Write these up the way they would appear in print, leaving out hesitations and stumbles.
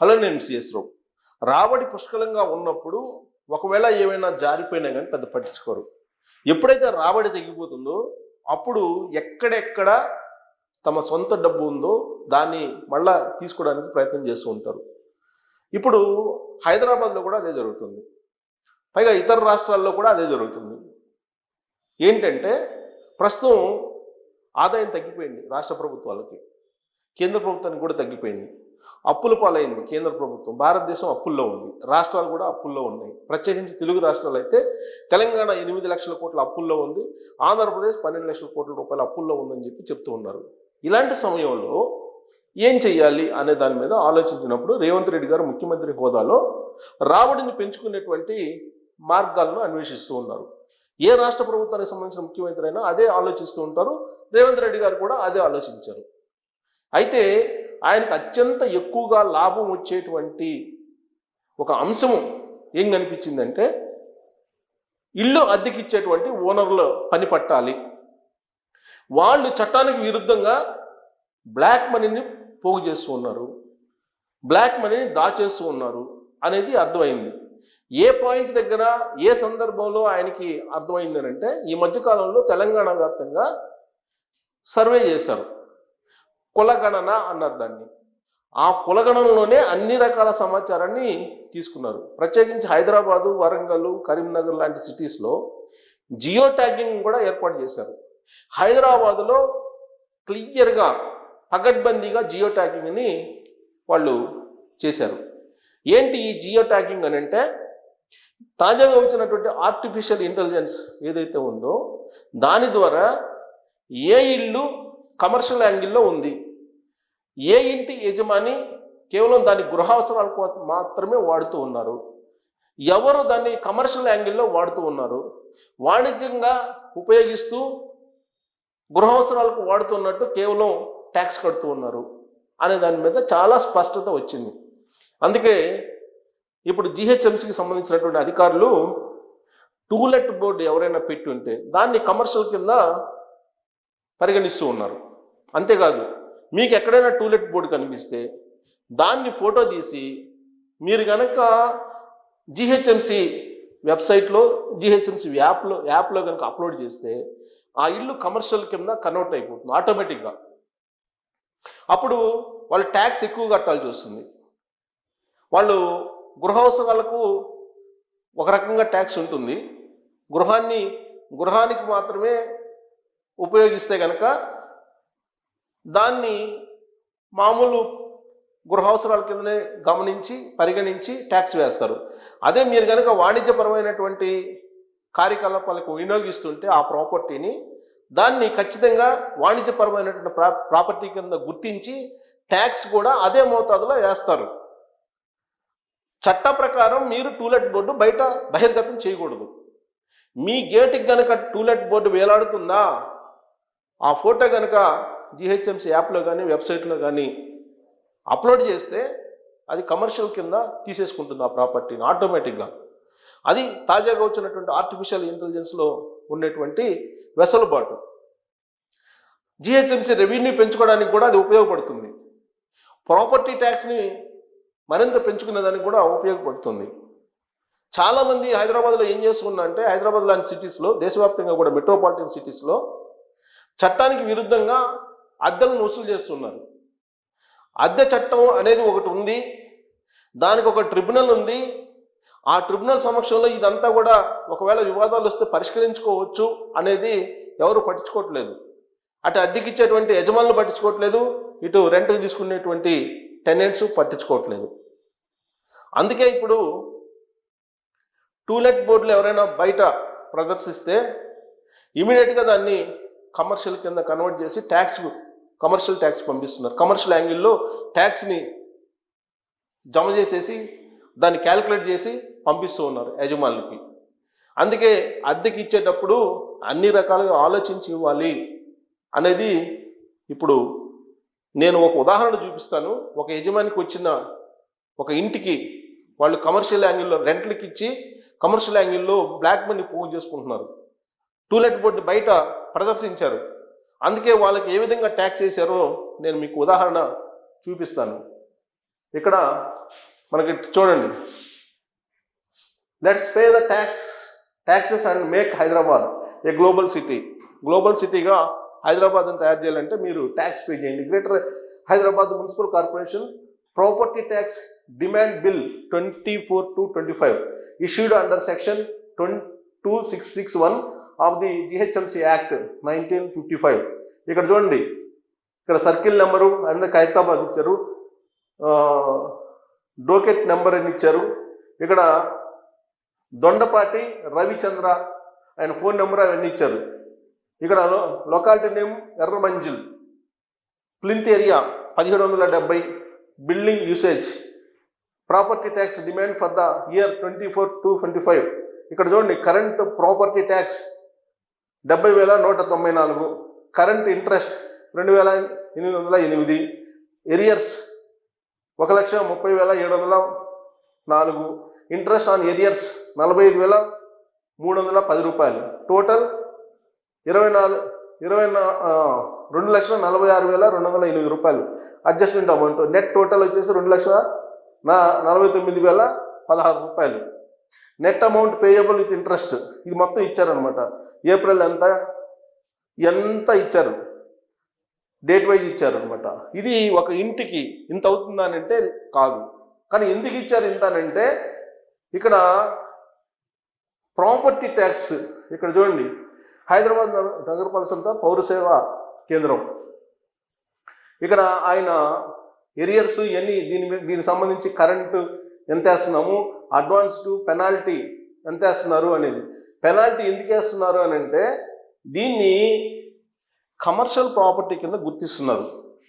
Hello, నేను CS రావు. రాబడి పుష్కలంగా ఉన్నప్పుడు ఒకవేళ ఏమైనా జారిపోయినా కానీ పెద్ద పట్టించుకోరు. ఎప్పుడైతే రాబడి తగ్గిపోతుందో అప్పుడు ఎక్కడెక్కడ తమ సొంత డబ్బు ఉందో దాన్ని మళ్ళా తీసుకోవడానికి ప్రయత్నం చేస్తూ ఉంటారు. ఇప్పుడు హైదరాబాద్లో కూడా అదే జరుగుతుంది, పైగా ఇతర రాష్ట్రాల్లో కూడా అదే జరుగుతుంది. ఏంటంటే ప్రస్తుతం ఆదాయం తగ్గిపోయింది రాష్ట్ర ప్రభుత్వాలకి, కేంద్ర ప్రభుత్వానికి కూడా తగ్గిపోయింది. అప్పుల పాలైంది కేంద్ర ప్రభుత్వం, భారతదేశం అప్పుల్లో ఉంది, రాష్ట్రాలు కూడా అప్పుల్లో ఉన్నాయి. ప్రత్యేకించి తెలుగు రాష్ట్రాలు అయితే తెలంగాణ 8 లక్షల కోట్ల అప్పుల్లో ఉంది, ఆంధ్రప్రదేశ్ 12 లక్షల కోట్ల రూపాయల అప్పుల్లో ఉందని చెప్తూ ఉన్నారు. ఇలాంటి సమయంలో ఏం చెయ్యాలి అనే దాని మీద ఆలోచించినప్పుడు రేవంత్ రెడ్డి గారు ముఖ్యమంత్రి హోదాలో రాబడిని పెంచుకునేటువంటి మార్గాలను అన్వేషిస్తూ ఉన్నారు. ఏ రాష్ట్ర ప్రభుత్వానికి సంబంధించిన ముఖ్యమంత్రి అయినా అదే ఆలోచిస్తూ ఉంటారు. రేవంత్ రెడ్డి గారు కూడా అదే ఆలోచించారు. అయితే ఆయనకు అత్యంత ఎక్కువగా లాభం వచ్చేటువంటి ఒక అంశము ఏం కనిపించిందంటే, ఇల్లు అద్దెకిచ్చేటువంటి ఓనర్లు పని పట్టాలి, వాళ్ళు చట్టానికి విరుద్ధంగా బ్లాక్ మనీని పోగు చేస్తూ ఉన్నారు, బ్లాక్ మనీని దాచేస్తూ ఉన్నారు అనేది అర్థమైంది. ఏ పాయింట్ దగ్గర ఏ సందర్భంలో ఆయనకి అర్థమైంది అంటే, ఈ మధ్యకాలంలో తెలంగాణ వ్యాప్తంగా సర్వే చేశారు, కులగణన అన్నారు దాన్ని. ఆ కులగణనలోనే అన్ని రకాల సమాచారాన్ని తీసుకున్నారు. ప్రత్యేకించి హైదరాబాదు, వరంగల్, కరీంనగర్ లాంటి సిటీస్లో జియో ట్యాగింగ్ కూడా ఏర్పాటు చేశారు. హైదరాబాదులో క్లియర్గా పగడ్బందీగా జియో ట్యాగింగ్ని వాళ్ళు చేశారు. ఏంటి ఈ జియో ట్యాగింగ్ అని అంటే, తాజాగా వచ్చినటువంటి ఆర్టిఫిషియల్ ఇంటెలిజెన్స్ ఏదైతే ఉందో దాని ద్వారా ఏ ఇల్లు కమర్షియల్ యాంగిల్లో ఉంది, ఏ ఇంటి యజమాని కేవలం దాని గృహావసరాలకు మాత్రమే వాడుతూ ఉన్నారు, ఎవరు దాన్ని కమర్షియల్ యాంగిల్లో వాడుతూ ఉన్నారు, వాణిజ్యంగా ఉపయోగిస్తూ గృహావసరాలకు వాడుతున్నట్టు కేవలం ట్యాక్స్ కడుతూ ఉన్నారు అనే దాని మీద చాలా స్పష్టత వచ్చింది. అందుకే ఇప్పుడు జిహెచ్ఎంసీకి సంబంధించినటువంటి అధికారులు టూలెట్ బోర్డు ఎవరైనా పెట్టి ఉంటే దాన్ని కమర్షియల్ కింద పరిగణిస్తూ ఉన్నారు. అంతేకాదు, మీకు ఎక్కడైనా టూలెట్ బోర్డు కనిపిస్తే దాన్ని ఫోటో తీసి మీరు కనుక జిహెచ్ఎంసీ వెబ్సైట్లో, జిహెచ్ఎంసీ యాప్లో కనుక అప్లోడ్ చేస్తే ఆ ఇల్లు కమర్షియల్ కింద కన్వర్ట్ అయిపోతుంది ఆటోమేటిక్గా. అప్పుడు వాళ్ళు ట్యాక్స్ ఎక్కువ కట్టాల్సి వస్తుంది. వాళ్ళు గృహావసరాలకు ఒక రకంగా ట్యాక్స్ ఉంటుంది, గృహానికి మాత్రమే ఉపయోగిస్తే కనుక దాన్ని మామూలు గృహావసరాల కిందనే పరిగణించి ట్యాక్స్ వేస్తారు. అదే మీరు కనుక వాణిజ్యపరమైనటువంటి కార్యకలాపాలకు వినియోగిస్తుంటే ఆ ప్రాపర్టీని, దాన్ని ఖచ్చితంగా వాణిజ్యపరమైనటువంటి ప్రాపర్టీ కింద గుర్తించి ట్యాక్స్ కూడా అదే మోతాదులో వేస్తారు. చట్ట ప్రకారం మీరు టూలెట్ బోర్డు బయట బహిర్గతం చేయకూడదు. మీ గేటుకి కనుక టూలెట్ బోర్డు వేలాడుతుందా, ఆ ఫోటో కనుక జిహెచ్ఎంసీ యాప్లో కానీ వెబ్సైట్లో కానీ అప్లోడ్ చేస్తే అది కమర్షియల్ కింద తీసేసుకుంటుంది ఆ ప్రాపర్టీని ఆటోమేటిక్గా. అది తాజాగా వచ్చినటువంటి ఆర్టిఫిషియల్ ఇంటెలిజెన్స్లో ఉన్నటువంటి వెసులుబాటు. జిహెచ్ఎంసీ రెవెన్యూ పెంచుకోవడానికి కూడా అది ఉపయోగపడుతుంది, ప్రాపర్టీ ట్యాక్స్ని మరింత పెంచుకునేదానికి కూడా ఉపయోగపడుతుంది. చాలామంది హైదరాబాద్లో ఏం చేస్తున్నారంటే, హైదరాబాద్ లాంటి సిటీస్లో, దేశవ్యాప్తంగా కూడా మెట్రోపాలిటన్ సిటీస్లో చట్టానికి విరుద్ధంగా అద్దెలను వసూలు చేస్తున్నారు. అద్దె చట్టం అనేది ఒకటి ఉంది, దానికి ఒక ట్రిబ్యునల్ ఉంది. ఆ ట్రిబ్యునల్ సమక్షంలో ఇదంతా కూడా ఒకవేళ వివాదాలు వస్తే పరిష్కరించుకోవచ్చు అనేది ఎవరు పట్టించుకోవట్లేదు. అటు అద్దెకిచ్చేటువంటి యజమానులు పట్టించుకోవట్లేదు, ఇటు రెంట్కి తీసుకునేటువంటి టెనెంట్స్ పట్టించుకోవట్లేదు. అందుకే ఇప్పుడు టూలెట్ బోర్డులు ఎవరైనా బయట ప్రదర్శిస్తే ఇమీడియట్గా దాన్ని కమర్షియల్ కింద కన్వర్ట్ చేసి కమర్షియల్ ట్యాక్స్ పంపిస్తున్నారు. కమర్షియల్ యాంగిల్లో ట్యాక్స్ని జమ చేసేసి దాన్ని క్యాలిక్యులేట్ చేసి పంపిస్తూ ఉన్నారు యజమానులకి. అందుకే అద్దెకి ఇచ్చేటప్పుడు అన్ని రకాలుగా ఆలోచించి ఇవ్వాలి అనేది. ఇప్పుడు నేను ఒక ఉదాహరణ చూపిస్తాను. ఒక యజమానికి వచ్చిన ఒక ఇంటికి వాళ్ళు కమర్షియల్ యాంగిల్లో రెంట్లకి ఇచ్చి కమర్షియల్ యాంగిల్లో బ్లాక్ మనీ పోగు చేసుకుంటున్నారు. టూలెట్ బోర్డు బయట ప్రదర్శించారు. అందుకే వాళ్ళకి ఏ విధంగా ట్యాక్స్ వేశారో నేను మీకు ఉదాహరణ చూపిస్తాను. ఇక్కడ మనకి చూడండి, let's pay the taxes and make Hyderabad a global city. Global సిటీగా హైదరాబాద్ని తయారు చేయాలంటే మీరు ట్యాక్స్ పే చేయండి. Greater Hyderabad municipal corporation property tax demand bill 24/25 issued under section 2661 of the GHMC Act 1955. ఇక్కడ చూడండి, ఇక్కడ సర్కిల్ నెంబరు అండ్ ఖైరతాబాద్ ఇచ్చారు, డోకెట్ నెంబర్ అని ఇచ్చారు. ఇక్కడ దొండపాటి రవిచంద్ర ఆయన ఫోన్ నెంబర్ అవన్నీ ఇచ్చారు. ఇక్కడ locality name Erram Manzil, plinth area 1770, building usage, property tax demand for the year 24/25. ఇక్కడ చూడండి, current property tax 70,194, current interest 2,808, arrears 1,30,704, interest on arrears 45,310 రూపాయలు, టోటల్ 2,46,208 రూపాయలు అడ్జస్ట్మెంట్ అమౌంట్. నెట్ టోటల్ వచ్చేసి 2,49,016 రూపాయలు. Net amount payable with interest ఇది మొత్తం ఇచ్చారనమాట. April ఎంత ఇచ్చారు, డేట్ వైజ్ ఇచ్చారు అనమాట. ఇది ఒక ఇంటికి ఇంత అవుతుందనంటే కాదు, కానీ ఎందుకు ఇచ్చారు ఇంత అనంటే, ఇక్కడ ప్రాపర్టీ ట్యాక్స్ ఇక్కడ చూడండి, హైదరాబాద్ నగరపాలక పౌర సేవా కేంద్రం, ఇక్కడ ఆయన ఎరియర్స్ ఇవన్నీ దీనికి సంబంధించి కరెంటు ఎంత వేస్తున్నాము, అడ్వాన్స్ టు పెనాల్టీ ఎంత వేస్తున్నారు అనేది. పెనాల్టీ ఎందుకు వేస్తున్నారు అని అంటే, దీన్ని కమర్షియల్ ప్రాపర్టీ కింద గుర్తిస్తున్నారు.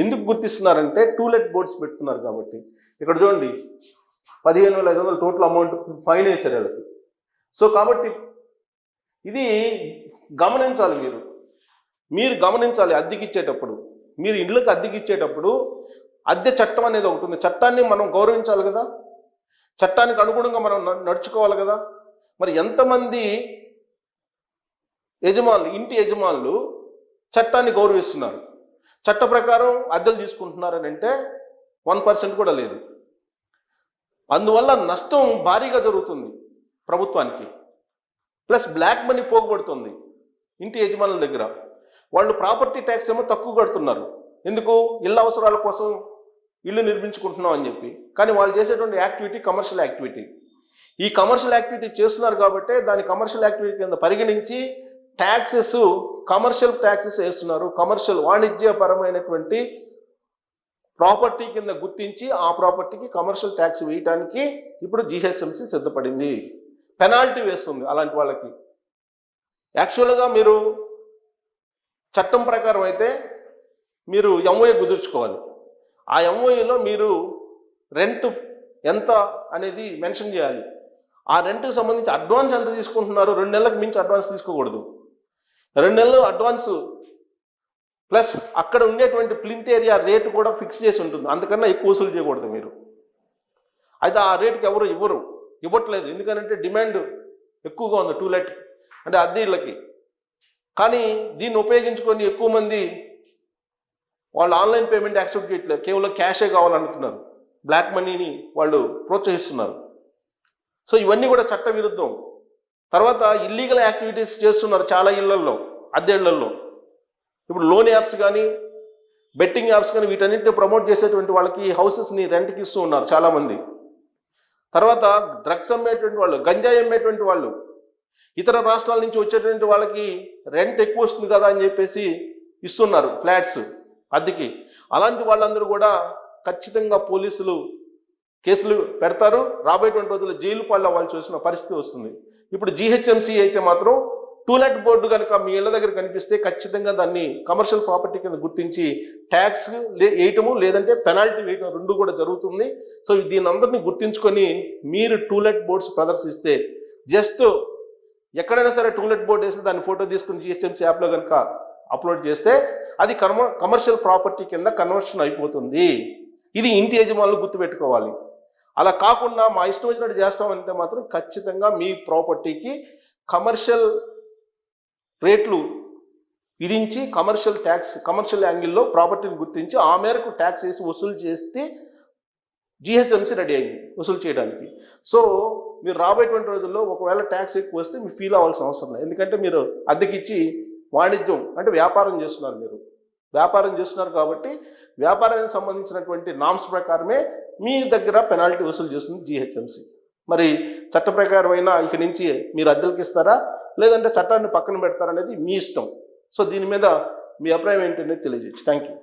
ఎందుకు గుర్తిస్తున్నారంటే టూలెట్ బోర్డ్స్ పెడుతున్నారు కాబట్టి. ఇక్కడ చూడండి, 15,500 టోటల్ అమౌంట్ ఫైన్ వేశారు వాళ్ళకి. సో కాబట్టి ఇది గమనించాలి, మీరు గమనించాలి. అద్దెకిచ్చేటప్పుడు, మీరు ఇళ్ళకి అద్దెకిచ్చేటప్పుడు అద్దె చట్టం అనేది ఒకటి ఉంది. చట్టాన్ని మనం గౌరవించాలి కదా, చట్టానికి అనుగుణంగా మనం నడుచుకోవాలి కదా. మరి ఎంతమంది ఇంటి యజమానులు చట్టాన్ని గౌరవిస్తున్నారు, చట్ట ప్రకారం అద్దెలు తీసుకుంటున్నారని అంటే 1% కూడా లేదు. అందువల్ల నష్టం భారీగా జరుగుతుంది ప్రభుత్వానికి, ప్లస్ బ్లాక్ మనీ పోగొడుతుంది ఇంటి యజమానుల దగ్గర. వాళ్ళు ప్రాపర్టీ ట్యాక్స్ ఏమో తక్కువ కడుతున్నారు, ఎందుకు, ఇళ్ళ అవసరాల కోసం ఇల్లు నిర్మించుకుంటున్నాం అని చెప్పి. కానీ వాళ్ళు చేసేటువంటి యాక్టివిటీ కమర్షియల్ యాక్టివిటీ. ఈ కమర్షియల్ యాక్టివిటీ చేస్తున్నారు కాబట్టి దాని కమర్షియల్ యాక్టివిటీ కింద పరిగణించి ట్యాక్సెస్, కమర్షియల్ ట్యాక్సెస్ వేస్తున్నారు. కమర్షియల్ వాణిజ్యపరమైనటువంటి ప్రాపర్టీ కింద గుర్తించి ఆ ప్రాపర్టీకి కమర్షియల్ ట్యాక్స్ వేయటానికి ఇప్పుడు జిహెచ్ఎంసీ సిద్ధపడింది. పెనాల్టీ వేస్తుంది అలాంటి వాళ్ళకి. యాక్చువల్గా మీరు చట్టం ప్రకారం అయితే మీరు ఎంఓఏ కుదుర్చుకోవాలి. ఆ ఎంఓఏలో మీరు రెంట్ ఎంత అనేది మెన్షన్ చేయాలి. ఆ రెంట్కి సంబంధించి అడ్వాన్స్ ఎంత తీసుకుంటున్నారు, 2 నెలలకు మించి అడ్వాన్స్ తీసుకోకూడదు. 2 నెలలు అడ్వాన్స్ ప్లస్ అక్కడ ఉండేటువంటి ప్లింత్ ఏరియా రేటు కూడా ఫిక్స్ చేసి ఉంటుంది, అంతకన్నా ఎక్కువ వసూలు చేయకూడదు మీరు. అయితే ఆ రేటుకి ఎవరు ఇవ్వట్లేదు, ఎందుకంటే డిమాండ్ ఎక్కువగా ఉంది టూలెట్ అంటే అద్దె ఇళ్ళకి. కానీ దీన్ని ఉపయోగించుకొని ఎక్కువ మంది వాళ్ళు ఆన్లైన్ పేమెంట్ యాక్సెప్ట్ చేయట్లేదు, కేవలం క్యాషే కావాలంటున్నారు, బ్లాక్ మనీని వాళ్ళు ప్రోత్సహిస్తున్నారు. సో ఇవన్నీ కూడా చట్ట విరుద్ధం. తర్వాత ఇల్లీగల్ యాక్టివిటీస్ చేస్తున్నారు చాలా ఇళ్లల్లో, అద్దె ఇళ్లల్లో. ఇప్పుడు లోన్ యాప్స్ కానీ, బెట్టింగ్ యాప్స్ కానీ వీటన్నిటిని ప్రమోట్ చేసేటువంటి వాళ్ళకి హౌసెస్ని రెంట్కి ఇస్తూ ఉన్నారు చాలామంది. తర్వాత డ్రగ్స్ అమ్మేటువంటి వాళ్ళు, గంజాయి అమ్మేటువంటి వాళ్ళు, ఇతర రాష్ట్రాల నుంచి వచ్చేటువంటి వాళ్ళకి రెంట్ ఎక్కువ వస్తుంది కదా అని చెప్పేసి ఇస్తున్నారు ఫ్లాట్స్ అద్దెకి. అలాంటి వాళ్ళందరూ కూడా ఖచ్చితంగా పోలీసులు కేసులు పెడతారు. రాబోయేటువంటి రోజుల్లో జైలు పాలు వాళ్ళు చూసిన పరిస్థితి వస్తుంది. ఇప్పుడు జిహెచ్ఎంసీ అయితే మాత్రం టూలెట్ బోర్డు కనుక మీ ఇళ్ళ దగ్గర కనిపిస్తే ఖచ్చితంగా దాన్ని కమర్షియల్ ప్రాపర్టీ కింద గుర్తించి ట్యాక్స్ వేయటము లేదంటే పెనాల్టీ వేయటం 2 కూడా జరుగుతుంది. సో దీని అందరినీ గుర్తించుకొని మీరు టూలెట్ బోర్డ్స్ ప్రదర్శిస్తే, జస్ట్ ఎక్కడైనా సరే టూలెట్ బోర్డు వేసి దాన్ని ఫోటో తీసుకుని జిహెచ్ఎంసీ యాప్లో కనుక అప్లోడ్ చేస్తే అది కమర్షియల్ ప్రాపర్టీ కింద కన్వర్షన్ అయిపోతుంది. ఇది ఇంటి యజమానులు గుర్తుపెట్టుకోవాలి. అలా కాకుండా మా ఇష్టం వచ్చినట్టు చేస్తామంటే మాత్రం ఖచ్చితంగా మీ ప్రాపర్టీకి కమర్షియల్ రేట్లు విధించి కమర్షియల్ ట్యాక్స్, కమర్షియల్ యాంగిల్లో ప్రాపర్టీని గుర్తించి ఆ మేరకు ట్యాక్స్ వేసి వసూలు చేస్తే జిహెచ్ఎంసీ రెడీ అయింది వసూలు చేయడానికి. సో మీరు రాబోయేటువంటి రోజుల్లో ఒకవేళ ట్యాక్స్ ఎక్కువ వస్తే మీరు ఫీల్ అవ్వాల్సిన అవసరం లేదు. ఎందుకంటే మీరు అద్దెకి ఇచ్చి వాణిజ్యం అంటే వ్యాపారం చేస్తున్నారు, మీరు వ్యాపారం చేస్తున్నారు కాబట్టి వ్యాపారానికి సంబంధించినటువంటి నామ్స్ ప్రకారమే మీ దగ్గర పెనాల్టీ వసూలు చేస్తుంది జిహెచ్ఎంసీ. మరి చట్ట ప్రకారమైన ఇక నుంచి మీరు అద్దెలకు ఇస్తారా లేదంటే చట్టాన్ని పక్కన పెడతారా అనేది మీ ఇష్టం. సో దీని మీద మీ అభిప్రాయం ఏంటనేది తెలియజేయచ్చు. Thank you.